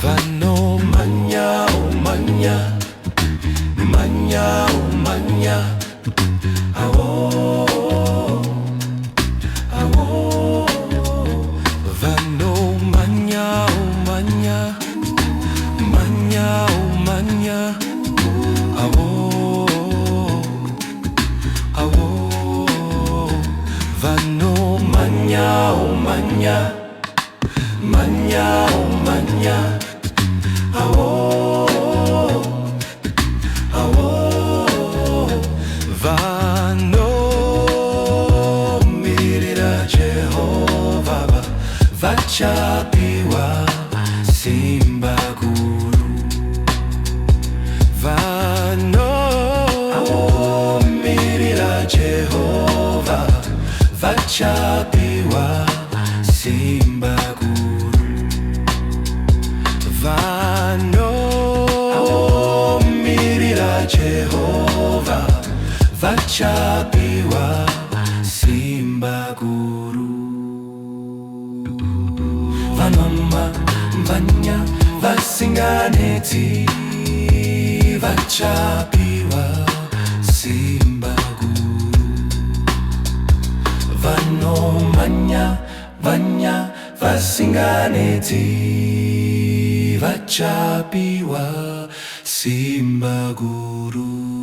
Vanno magna o magna, magna o magna, awo, awo. Vanno magna o magna, magna o magna, awo, awo. Vanno magna o magna, magna o magna, awo, awo. Vanno mirira Jehovah vachapiwa simba guru. Vanno mirira Jehovah vachapiwa simba guru. Vanno mirira Jehovah vachapiwa simba guru. Vanmamma vanya vasinganeti vachapiwa simba guru. Vanno manya vanya vasinganeti vachapiwa simba guru.